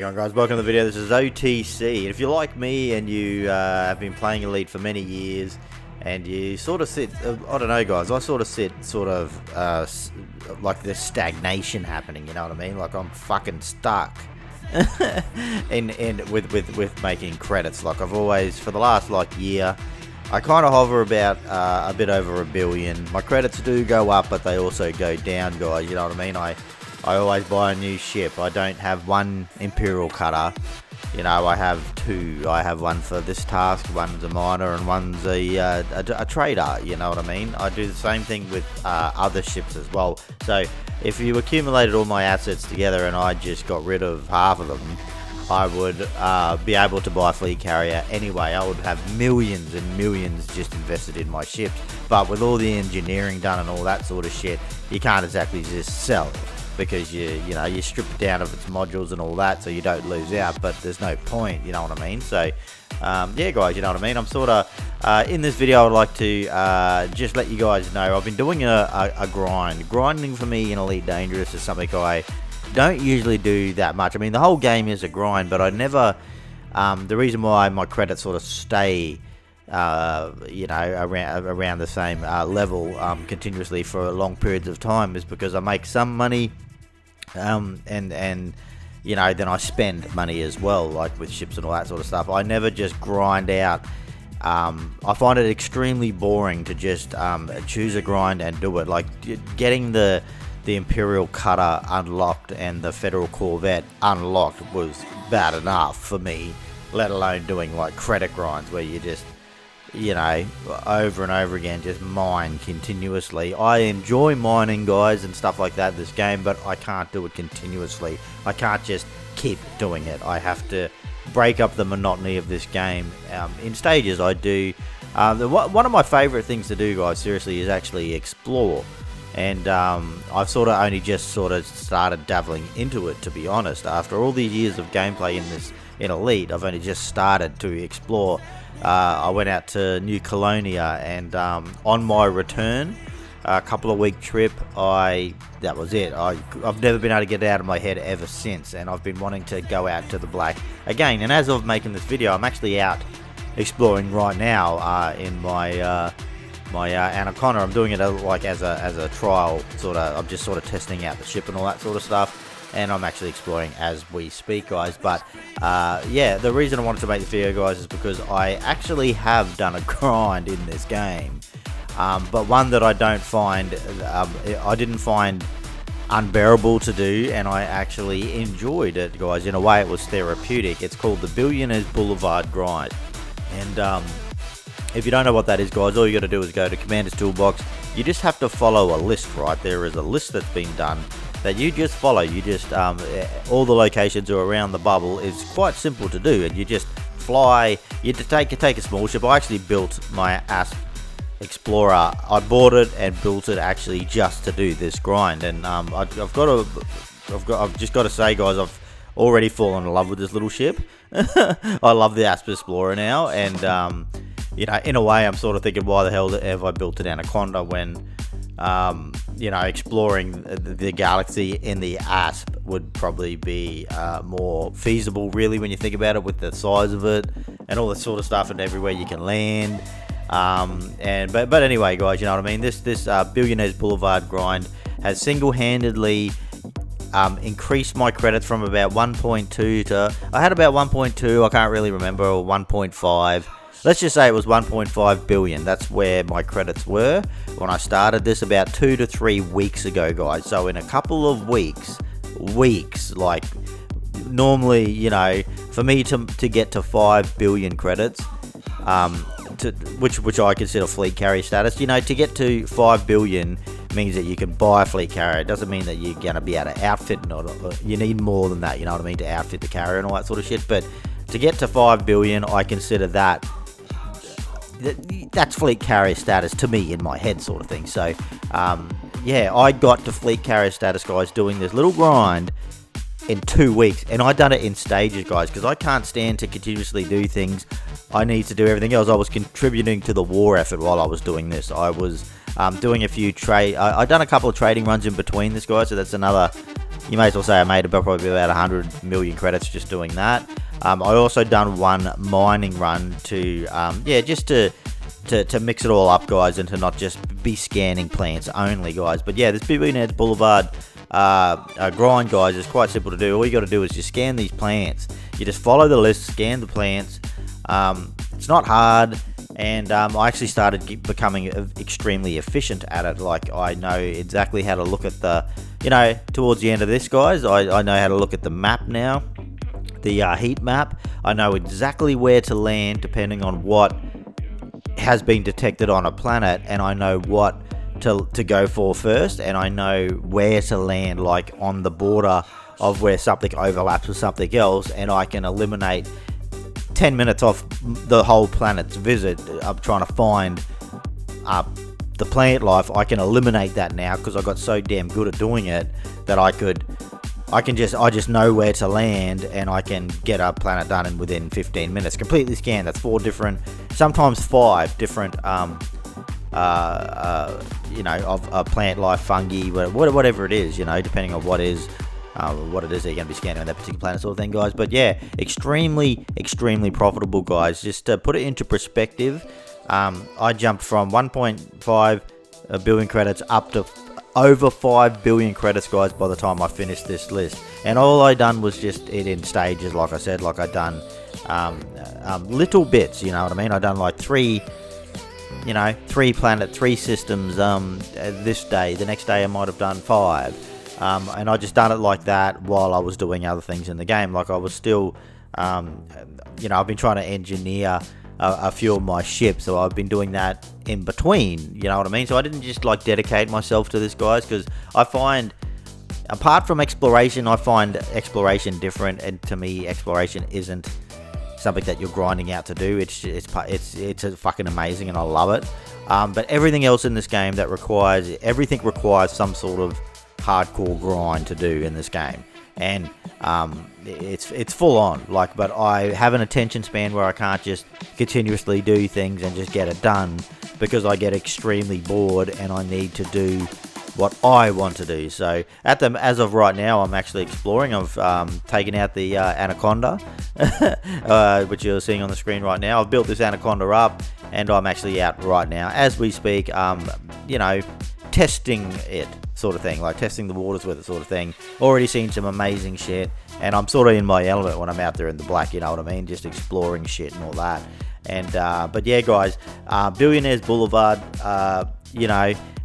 going, guys? Welcome to the video. This is OTC. If you're like me and you have been playing Elite for many years and you sort of sit, I don't know, guys, I sort of sit like there's stagnation happening, you know what I mean? Like I'm fucking stuck and with making credits. Like I've always, for the last like year, I kind of hover about a bit over $1 billion. My credits do go up, but they also go down, guys, you know what I mean? I always buy a new ship. I don't have one Imperial Cutter. You know, I have two. I have one for this task, one's a miner, and one's a trader, you know what I mean? I do the same thing with other ships as well. So, if you accumulated all my assets together and I just got rid of half of them, I would be able to buy a fleet carrier anyway. I would have millions and millions just invested in my ships. But with all the engineering done and all that sort of shit, you can't exactly just sell it, because you strip it down of its modules and all that, so you don't lose out, but there's no point, you know what I mean? So yeah, guys, you know what I mean? I'm sort of in this video, I would like to just let you guys know I've been doing a grind. Grinding for me in Elite Dangerous is something I don't usually do that much. I mean, the whole game is a grind, but I never the reason why my credits sort of stay you know, around the same level continuously for long periods of time is because I make some money, and you know, then I spend money as well, like with ships and all that sort of stuff. I never just grind out. I find it extremely boring to just choose a grind and do it. Like getting the Imperial Cutter unlocked and the Federal Corvette unlocked was bad enough for me, let alone doing like credit grinds where you just, you know, over and over again just mine continuously. I enjoy mining, guys, and stuff like that, this game, but I can't do it continuously. I can't just keep doing it. I have to break up the monotony of this game in stages. I do one of my favorite things to do, guys, seriously, is actually explore. And I've sort of only just sort of started dabbling into it, to be honest. After all these years of gameplay in Elite, I've only just started to explore. I went out to New Colonia, and on my return, a couple of week trip, that was it. I've never been able to get it out of my head ever since, and I've been wanting to go out to the Black again. And as of making this video, I'm actually out exploring right now in my Anaconda. I'm doing it like as a trial, sort of. I'm just sort of testing out the ship and all that sort of stuff. And I'm actually exploring as we speak, guys. But yeah, the reason I wanted to make this video, guys, is because I actually have done a grind in this game, but one that I didn't find unbearable to do, and I actually enjoyed it, guys. In a way, it was therapeutic. It's called the Billionaires Boulevard Grind, and if you don't know what that is, guys, all you got to do is go to Commander's Toolbox. You just have to follow a list, right? There is a list that's been done that you just follow. You just all the locations are around the bubble. It's quite simple to do, and you just fly. You take a small ship. I actually built my Asp Explorer. I bought it and built it actually just to do this grind, and I've just got to say, guys, I've already fallen in love with this little ship. I love the Asp Explorer now, and you know, in a way, I'm sort of thinking, why the hell have I built an Anaconda when, you know, exploring the galaxy in the Asp would probably be more feasible, really, when you think about it, with the size of it and all this sort of stuff and everywhere you can land. But anyway, guys, you know what I mean? This Billionaires Boulevard grind has single-handedly increased my credits from about 1.2 to, I had about 1.2, I can't really remember, or 1.5. Let's just say it was 1.5 billion. That's where my credits were when I started this about 2 to 3 weeks ago, guys. So in a couple of weeks, like normally, you know, for me to get to 5 billion credits, which I consider fleet carrier status, you know, to get to 5 billion means that you can buy a fleet carrier. It doesn't mean that you're going to be able to outfit it. You need more than that, you know what I mean, to outfit the carrier and all that sort of shit. But to get to 5 billion, I consider that's fleet carrier status to me in my head, sort of thing. So yeah, I got to fleet carrier status, guys, doing this little grind in 2 weeks, and I done it in stages, guys, because I can't stand to continuously do things. I need to do everything else. I was contributing to the war effort while I was doing this. I was doing a few I done a couple of trading runs in between this, guys, so that's another you may as well say I made probably about 100 million credits just doing that. I also done one mining run to, just to mix it all up, guys, and to not just be scanning plants only, guys. But yeah, this Billionaires Boulevard grind, guys, is quite simple to do. All you got to do is just scan these plants. You just follow the list, scan the plants. It's not hard, and I actually started becoming extremely efficient at it. Like, I know exactly how to look at the, towards the end of this, guys, I know how to look at the map now, the heat map. I know exactly where to land depending on what has been detected on a planet, and I know what to go for first, and I know where to land, like on the border of where something overlaps with something else, and I can eliminate 10 minutes off the whole planet's visit. I'm trying to find the plant life. I can eliminate that now because I got so damn good at doing it that I just know where to land, and I can get a planet done in within 15 minutes. Completely scanned. That's 4 different, sometimes 5 different, of plant life, fungi, whatever it is, depending on what it is that you're going to be scanning on that particular planet, sort of thing, guys. But yeah, extremely profitable, guys. Just to put it into perspective, I jumped from 1.5 billion credits up to over 5 billion credits, guys, by the time I finished this list. And all I done was just it in stages, like I said. Like I done little bits, you know what I mean? I done like 3 planet, 3 systems this day. The next day I might have done 5. And I just done it like that while I was doing other things in the game. Like I was still, I've been trying to engineer a few of my ships, so I've been doing that in between, you know what I mean? So I didn't just like dedicate myself to this, guys, because I find, apart from exploration, I find exploration different, and to me, exploration isn't something that you're grinding out to do. It's fucking amazing, and I love it. But everything else in this game everything requires some sort of hardcore grind to do in this game, and it's full on, like. But I have an attention span where I can't just continuously do things and just get it done, because I get extremely bored and I need to do what I want to do. So as of right now, I'm actually exploring. I've taken out the Anaconda, which you're seeing on the screen right now. I've built this Anaconda up, and I'm actually out right now as we speak, testing it, sort of thing, like testing the waters with it, sort of thing. Already seen some amazing shit, and I'm sort of in my element when I'm out there in the black, you know what I mean, just exploring shit and all that. And but yeah, guys, Billionaires Boulevard,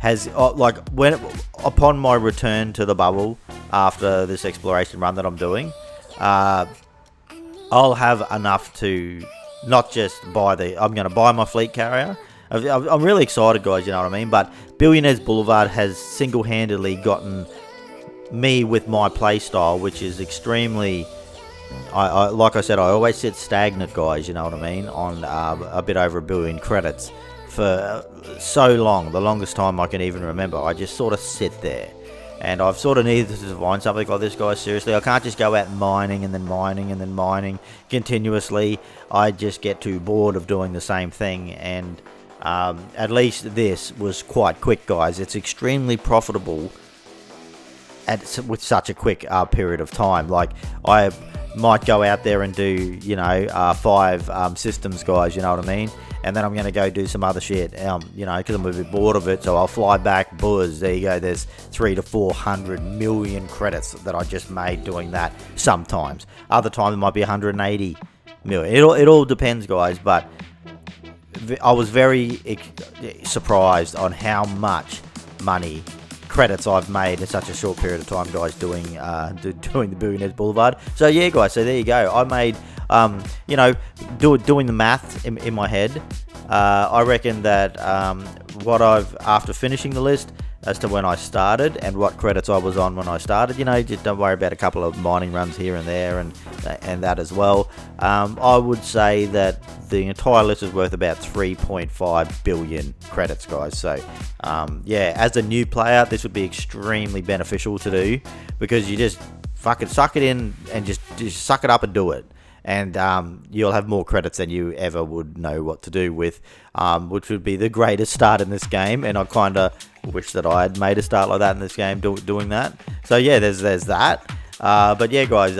has upon my return to the bubble after this exploration run that I'm doing, I'll have enough to not just I'm going to buy my fleet carrier. I'm really excited, guys, you know what I mean? But Billionaires Boulevard has single-handedly gotten me with my playstyle, which is extremely... like I said, I always sit stagnant, guys, you know what I mean, on a bit over 1 billion credits for so long, the longest time I can even remember. I just sort of sit there. And I've sort of needed to find something like this, guys, seriously. I can't just go out mining and then mining and then mining continuously. I just get too bored of doing the same thing, and... at least this was quite quick, guys. It's extremely profitable with such a quick period of time. Like, I might go out there and do 5 systems, guys, you know what I mean, and then I'm going to go do some other shit, because I'm a bit bored of it. So I'll fly back, buzz, there you go, there's 300 to 400 million credits that I just made doing that. Sometimes, other times it might be 180 million. It all depends, guys. But I was very surprised on how much credits I've made in such a short period of time, guys, doing the Billionaires Boulevard. So yeah, guys, so there you go. I made, doing the math in my head, I reckon that after finishing the list, as to when I started and what credits I was on when I started, just don't worry about a couple of mining runs here and there and that as well. I would say that the entire list is worth about 3.5 billion credits, guys. So yeah, as a new player, this would be extremely beneficial to do, because you just fucking suck it in and just suck it up and do it. And you'll have more credits than you ever would know what to do with, which would be the greatest start in this game. And I kind of wish that I had made a start like that in this game, doing that. So yeah, there's that. But yeah, guys,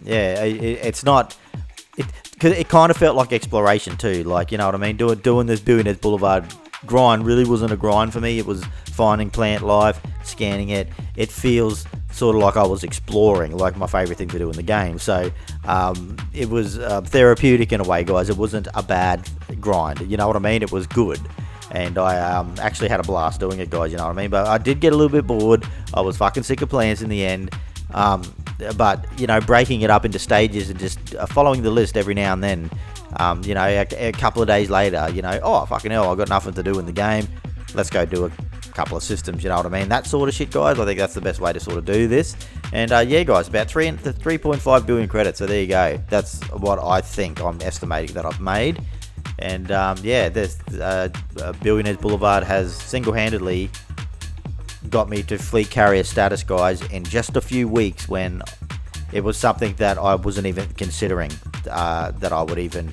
it's not. Cause it kind of felt like exploration too, like, you know what I mean. Doing this Billionaires Boulevard grind really wasn't a grind for me. It was finding plant life, scanning it. It feels sort of like I was exploring, like my favorite thing to do in the game. So it was therapeutic in a way, guys. It wasn't a bad grind. You know what I mean? It was good. And I actually had a blast doing it, guys, you know what I mean? But I did get a little bit bored. I was fucking sick of plants in the end. But, you know, breaking it up into stages and just following the list every now and then, you know, a couple of days later, you know, oh, fucking hell, I've got nothing to do in the game. Let's go do a couple of systems, you know what I mean? That sort of shit, guys. I think that's the best way to sort of do this. And, yeah, guys, about 3.5 billion credits. So there you go. That's what I think I'm estimating that I've made. And, yeah, this Billionaires Boulevard has single-handedly got me to fleet carrier status, guys, in just a few weeks, when it was something that I wasn't even considering that I would even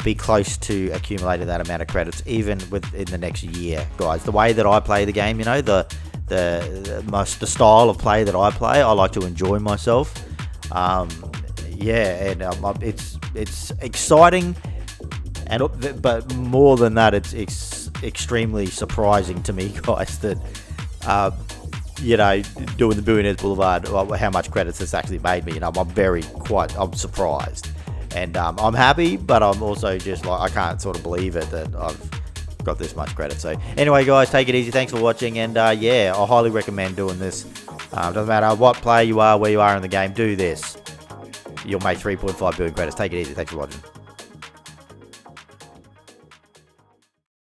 be close to accumulating that amount of credits even within the next year, guys. The way that I play the game, you know, the style of play that I play, I like to enjoy myself. Yeah, and it's exciting, but more than that, it's extremely surprising to me, guys, that you know, doing the Billionaires Boulevard, how much credits it's actually made me. You know, I'm surprised, and I'm happy, but I'm also just like, I can't sort of believe it that I've got this much credit. So anyway, guys, take it easy. Thanks for watching, and yeah, I highly recommend doing this. Doesn't matter what player you are, where you are in the game, do this. You'll make 3.5 billion credits. Take it easy. Thanks for watching.